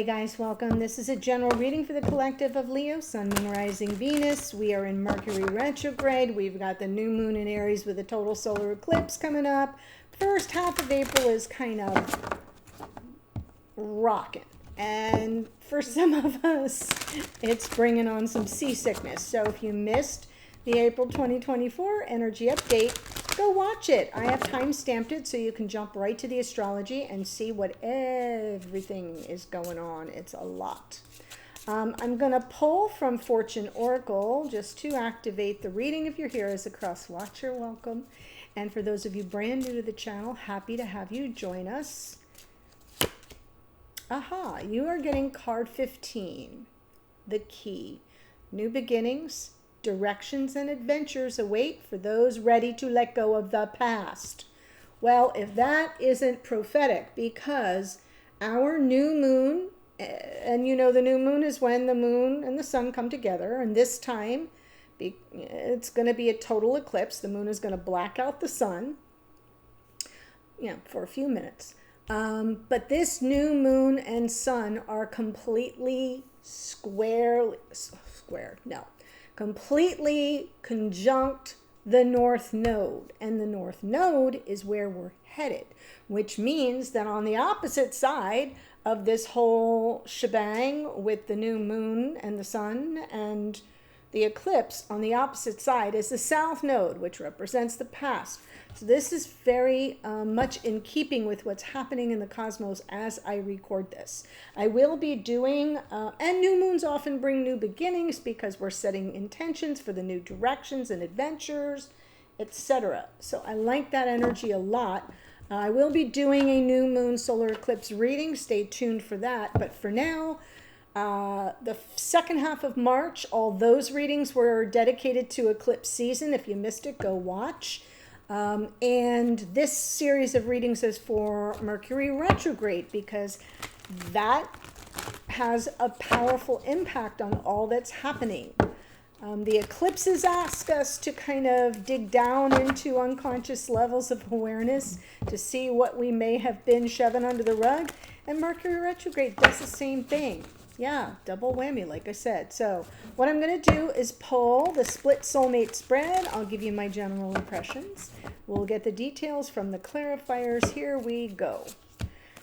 Hey guys, welcome. This is a general reading for the collective of Leo, Sun, Moon, Rising, Venus. We are in Mercury retrograde. We've got the new moon in Aries with a total solar eclipse coming up. First half of April is kind of rocking. And for some of us, it's bringing on some seasickness. So if you missed the April 2024 energy update, go watch it. I have time stamped it so you can jump right to the astrology and see what everything is going on. It's a lot. I'm going to pull from Fortune Oracle just to activate the reading. If you're here as a cross watcher, welcome. And for those of you brand new to the channel, happy to have you join us. Aha, you are getting card 15, the key. New beginnings, directions and adventures await for those ready to let go of the past. Well, if that isn't prophetic, because our new moon, and you know the new moon is when the moon and the sun come together, and this time it's going to be a total eclipse. The moon is going to black out the sun, for a few minutes. But this new moon and sun are completely completely conjunct the North Node. And the North Node is where we're headed, which means that on the opposite side of this whole shebang with the new moon and the sun and the eclipse, on the opposite side is the South Node, which represents the past. So this is very much in keeping with what's happening in the cosmos as I record this. I will be doing, and new moons often bring new beginnings because we're setting intentions for the new directions and adventures, etc. So I like that energy a lot. I will be doing a new moon solar eclipse reading. Stay tuned for that. But for now, the second half of March, all those readings were dedicated to eclipse season. If you missed it, go watch. And this series of readings is for Mercury retrograde because that has a powerful impact on all that's happening. The eclipses ask us to kind of dig down into unconscious levels of awareness to see what we may have been shoving under the rug. And Mercury retrograde does the same thing. Yeah, double whammy, like I said. So what I'm going to do is pull the split soulmate spread. I'll give you my general impressions. We'll get the details from the clarifiers. Here we go.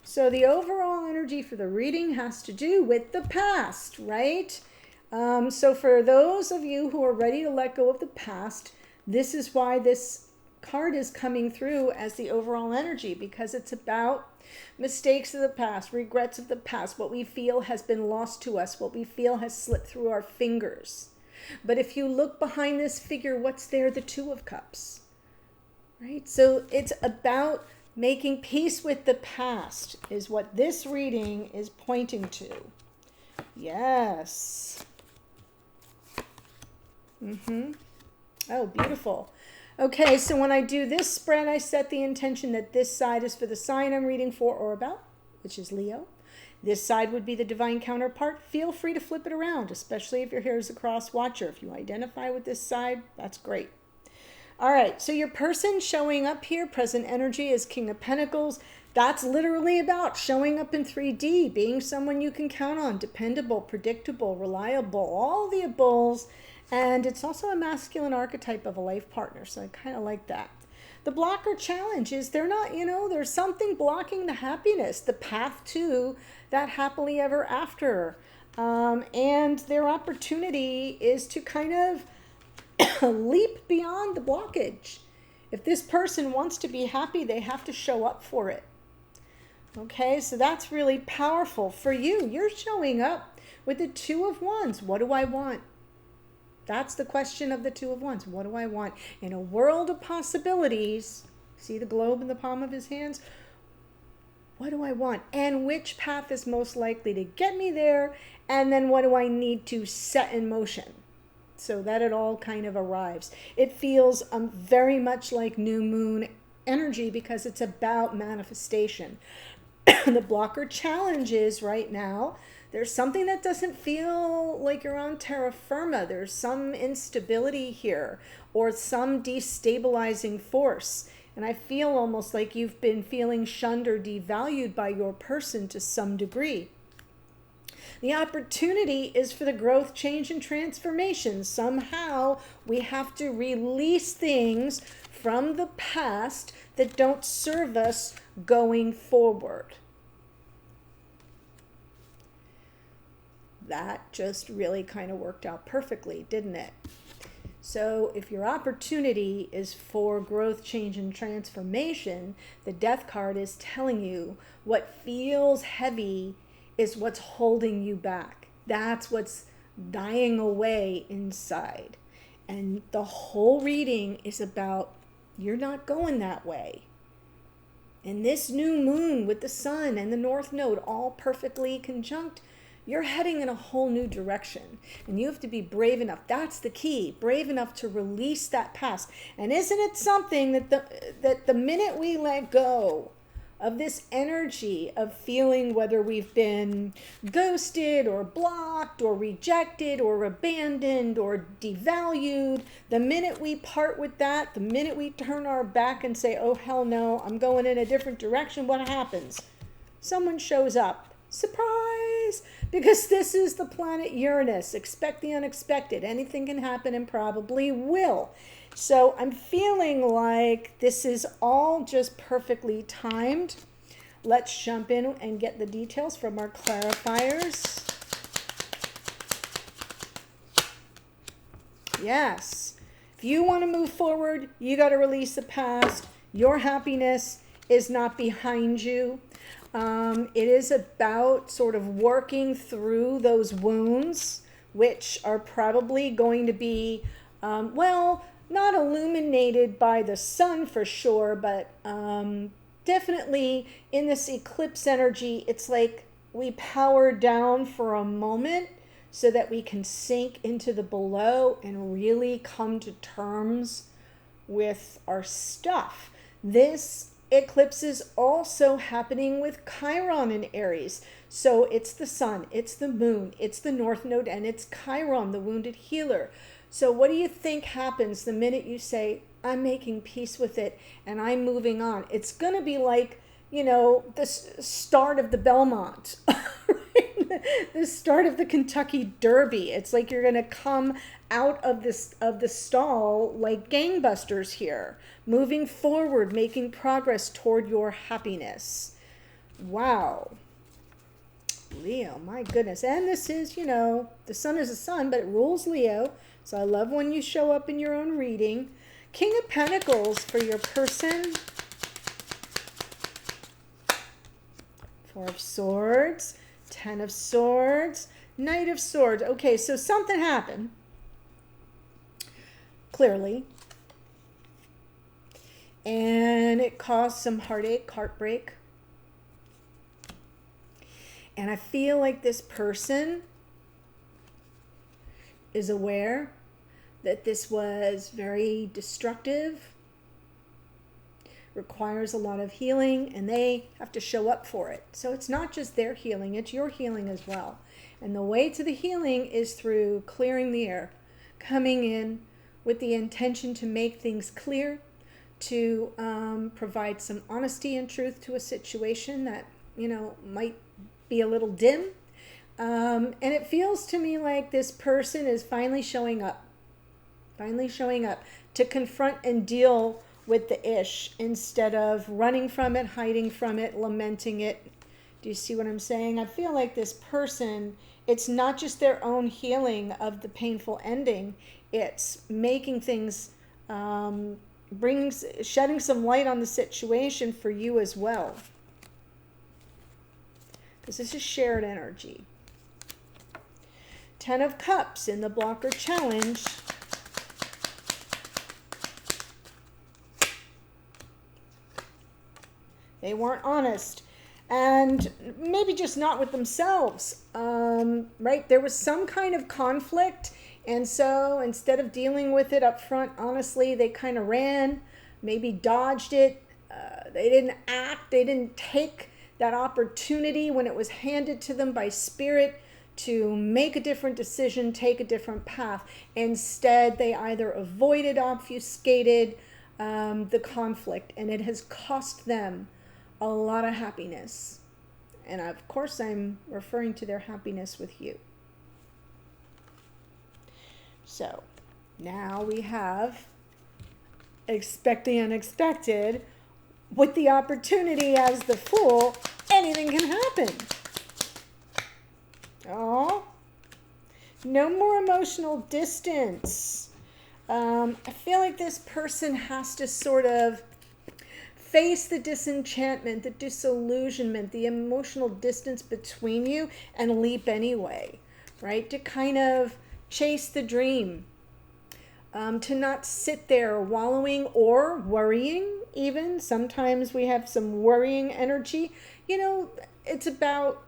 So the overall energy for the reading has to do with the past, right? So for those of you who are ready to let go of the past, this is why this card is coming through as the overall energy, because it's about mistakes of the past, regrets of the past, what we feel has been lost to us, what we feel has slipped through our fingers. But if you look behind this figure, what's there? The Two of Cups, right? So it's about making peace with the past is what this reading is pointing to. Yes. Oh, beautiful. Okay, so when I do this spread, I set the intention that this side is for the sign I'm reading for or about, which is Leo. This side would be the divine counterpart. Feel free to flip it around, especially if you're here as a cross watcher. If you identify with this side, that's great. All right, so your person showing up here, present energy, is King of Pentacles. That's literally about showing up in 3D, being someone you can count on, dependable, predictable, reliable, all the above. And it's also a masculine archetype of a life partner, so I kind of like that. The blocker challenge is they're not, there's something blocking the happiness, the path to that happily ever after. And their opportunity is to kind of leap beyond the blockage. If this person wants to be happy, they have to show up for it. Okay, so that's really powerful for you. You're showing up with the Two of Wands. What do I want? That's the question of the Two of Wands. What do I want? In a world of possibilities, see the globe in the palm of his hands? What do I want? And which path is most likely to get me there? And then what do I need to set in motion so that it all kind of arrives? It feels very much like new moon energy because it's about manifestation. The blocker challenge is right now, there's something that doesn't feel like you're on terra firma. There's some instability here or some destabilizing force. And I feel almost like you've been feeling shunned or devalued by your person to some degree. The opportunity is for the growth, change, and transformation. Somehow we have to release things from the past that don't serve us going forward. That just really kind of worked out perfectly, didn't it? So if your opportunity is for growth, change, and transformation, the Death card is telling you what feels heavy is what's holding you back. That's what's dying away inside. And the whole reading is about you're not going that way. And this new moon with the sun and the North Node all perfectly conjunct, you're heading in a whole new direction. And you have to be brave enough. That's the key. Brave enough to release that past. And isn't it something that the minute we let go of this energy of feeling whether we've been ghosted or blocked or rejected or abandoned or devalued, the minute we part with that, the minute we turn our back and say, oh, hell no, I'm going in a different direction, what happens? Someone shows up. Surprise! Because this is the planet Uranus. Expect the unexpected. Anything can happen and probably will. So I'm feeling like this is all just perfectly timed. Let's jump in and get the details from our clarifiers. Yes. If you want to move forward, you got to release the past. Your happiness is not behind you. It is about sort of working through those wounds, which are probably going to be, not illuminated by the sun for sure, but definitely in this eclipse energy, it's like we power down for a moment so that we can sink into the below and really come to terms with our stuff. This eclipse is also happening with Chiron in Aries. So it's the sun, it's the moon, it's the North Node, and it's Chiron, the wounded healer. So what do you think happens the minute you say, I'm making peace with it and I'm moving on? It's going to be like, the start of the Belmont, right? The start of the Kentucky Derby. It's like you're going to come out of the stall like gangbusters here, moving forward, making progress toward your happiness. Wow. Leo, my goodness. And this is, the sun is a sun, but it rules Leo. So I love when you show up in your own reading. King of Pentacles for your person. Four of Swords. 10 of Swords. Knight of Swords. Okay, so something happened. Clearly. And it caused some heartache, heartbreak. And I feel like this person is aware that this was very destructive, requires a lot of healing, and they have to show up for it. So it's not just their healing, it's your healing as well. And the way to the healing is through clearing the air, coming in with the intention to make things clear, to provide some honesty and truth to a situation that, might be a little dim. And it feels to me like this person is finally showing up to confront and deal with the ish instead of running from it, hiding from it, lamenting it. Do you see what I'm saying? I feel like this person, it's not just their own healing of the painful ending, it's making things, shedding some light on the situation for you as well. Because this is shared energy. 10 of Cups in the blocker challenge. They weren't honest. And maybe just not with themselves, right? There was some kind of conflict. And so instead of dealing with it up front, honestly, they kind of ran, maybe dodged it. They didn't act. They didn't take that opportunity when it was handed to them by Spirit to make a different decision, take a different path. Instead, they either avoided, obfuscated the conflict, and it has cost them a lot of happiness. And of course, I'm referring to their happiness with you. So now we have expect the unexpected. With the opportunity as the Fool, anything can happen. Oh, no more emotional distance. I feel like this person has to sort of face the disenchantment, the disillusionment, the emotional distance between you and leap anyway, right? To kind of chase the dream, to not sit there wallowing or worrying even. Sometimes we have some worrying energy. You know, it's about,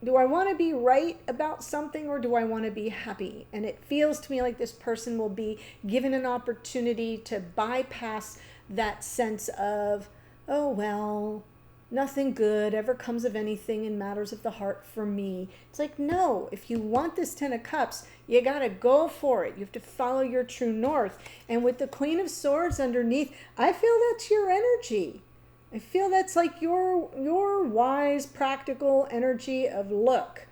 do I want to be right about something or do I want to be happy? And it feels to me like this person will be given an opportunity to bypass that sense of, oh, well, nothing good ever comes of anything in matters of the heart for me. It's like, no, if you want this 10 of Cups, you got to go for it. You have to follow your true north. And with the Queen of Swords underneath, I feel that's your energy. I feel that's like your wise, practical energy of, look,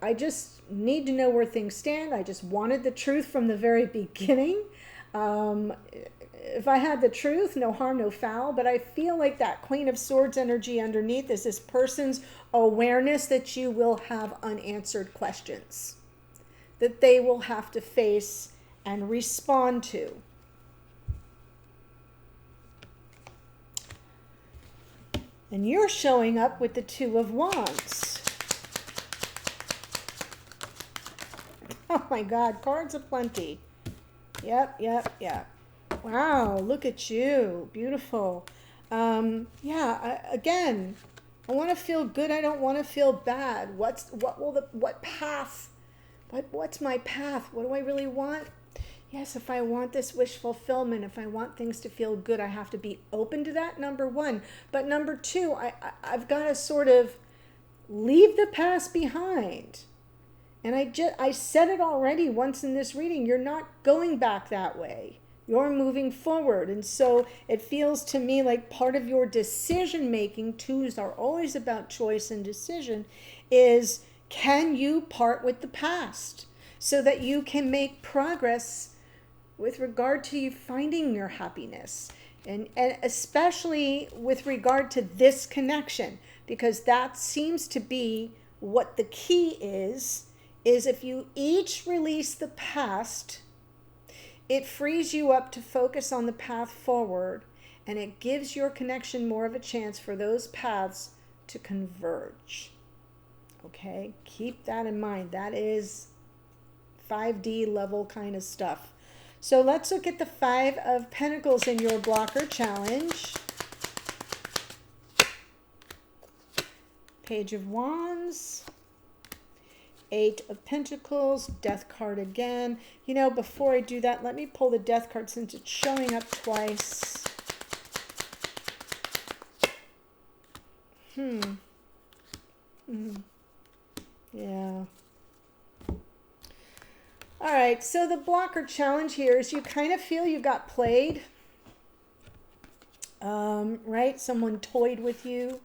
I just need to know where things stand. I just wanted the truth from the very beginning. If I had the truth, no harm, no foul. But I feel like that Queen of Swords energy underneath is this person's awareness that you will have unanswered questions that they will have to face and respond to. And you're showing up with the Two of Wands. Oh my God, cards aplenty. Yep. Wow, look at you. Beautiful. Again, I want to feel good. I don't want to feel bad. What's my path? What do I really want? Yes, if I want this wish fulfillment, if I want things to feel good, I have to be open to that, number one. But number two, I've got to sort of leave the past behind. And I said it already once in this reading, you're not going back that way. You're moving forward. And so it feels to me like part of your decision making, twos are always about choice and decision, is can you part with the past so that you can make progress with regard to you finding your happiness? And especially with regard to this connection, because that seems to be what the key is if you each release the past, it frees you up to focus on the path forward, and it gives your connection more of a chance for those paths to converge. Okay, keep that in mind. That is 5D level kind of stuff. So let's look at the Five of Pentacles in your blocker challenge. Page of Wands. Eight of Pentacles, Death card again. You know, before I do that, let me pull the Death card since it's showing up twice. Yeah. All right, so the blocker challenge here is you kind of feel you got played. Right? Someone toyed with you.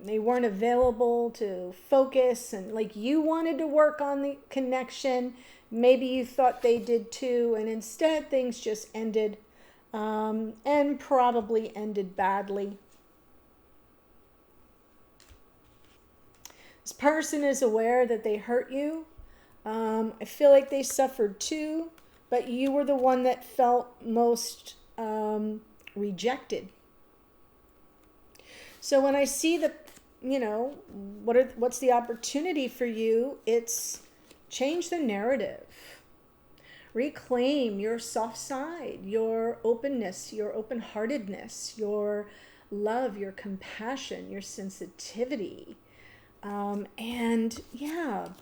They weren't available to focus, and like you wanted to work on the connection. Maybe you thought they did too, and instead things just ended, and probably ended badly. This person is aware that they hurt you. I feel like they suffered too, but you were the one that felt most rejected. So when I see the, what's the opportunity for you? It's change the narrative. Reclaim your soft side, your openness, your open-heartedness, your love, your compassion, your sensitivity.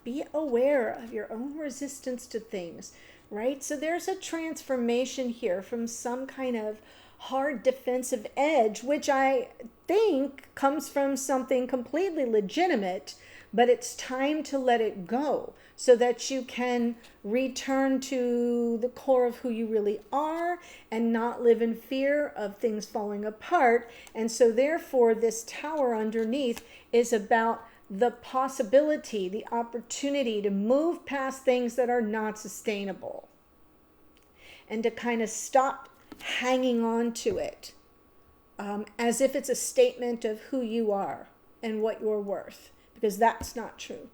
Be aware of your own resistance to things, right? So there's a transformation here from some kind of hard defensive edge, which I think comes from something completely legitimate, but it's time to let it go so that you can return to the core of who you really are and not live in fear of things falling apart. And so therefore, this tower underneath is about the possibility, the opportunity to move past things that are not sustainable and to kind of stop hanging on to it as if it's a statement of who you are and what you're worth, because that's not true.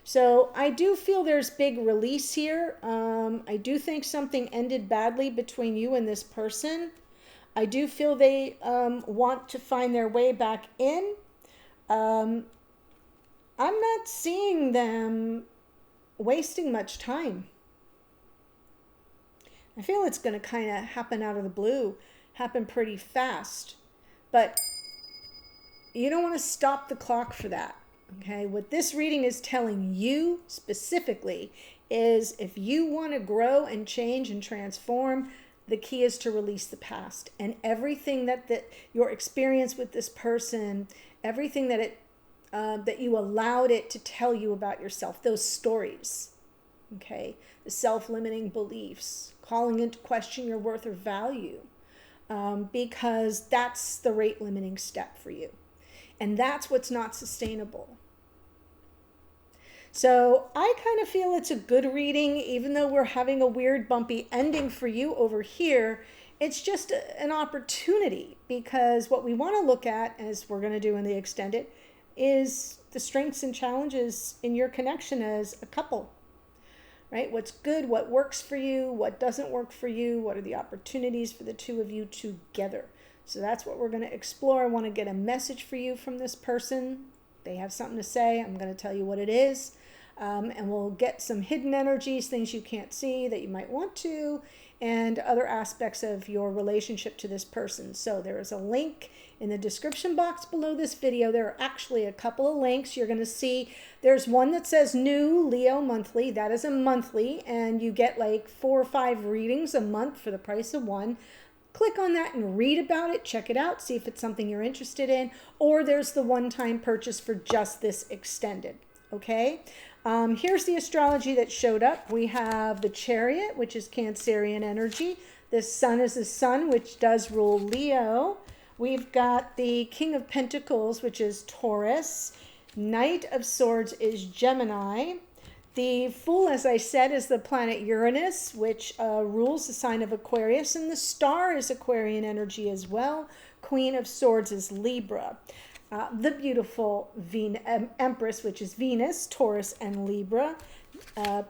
So I do feel there's big release here. I do think something ended badly between you and this person. I do feel they want to find their way back in. I'm not seeing them wasting much time. I feel it's going to kind of happen out of the blue, happen pretty fast. But you don't want to stop the clock for that. Okay, what this reading is telling you specifically is if you want to grow and change and transform, the key is to release the past and everything that your experience with this person, everything that you allowed it to tell you about yourself, those stories, okay, the self-limiting beliefs, calling into question your worth or value, because that's the rate limiting step for you. And that's what's not sustainable. So I kind of feel it's a good reading, even though we're having a weird bumpy ending for you over here. It's just an opportunity, because what we want to look at, as we're going to do in the extended, is the strengths and challenges in your connection as a couple, right? What's good, what works for you, what doesn't work for you, what are the opportunities for the two of you together. So that's what we're going to explore. I want to get a message for you from this person. They have something to say. I'm going to tell you what it is. And we'll get some hidden energies, things you can't see that you might want to, and other aspects of your relationship to this person. So there is a link in the description box below this video. There are actually a couple of links. You're going to see there's one that says new Leo monthly. That is a monthly, and you get like 4 or 5 readings a month for the price of one. Click on that and read about it, check it out, see if it's something you're interested in, or there's the one-time purchase for just this extended, okay? Here's the astrology that showed up. We have the Chariot, which is Cancerian energy. The Sun is the Sun, which does rule Leo. We've got the King of Pentacles, which is Taurus. Knight of Swords is Gemini. The Fool, as I said, is the planet Uranus, which rules the sign of Aquarius, and the star is Aquarian energy as well. Queen of Swords is Libra. The beautiful Empress, which is Venus, Taurus, and Libra.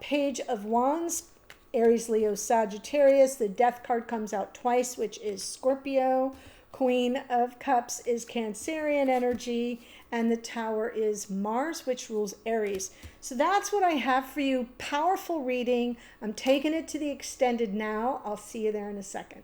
Page of Wands, Aries, Leo, Sagittarius. The Death card comes out twice, which is Scorpio. Queen of Cups is Cancerian energy, and the Tower is Mars, which rules Aries. So that's what I have for you. Powerful reading. I'm taking it to the extended now. I'll see you there in a second.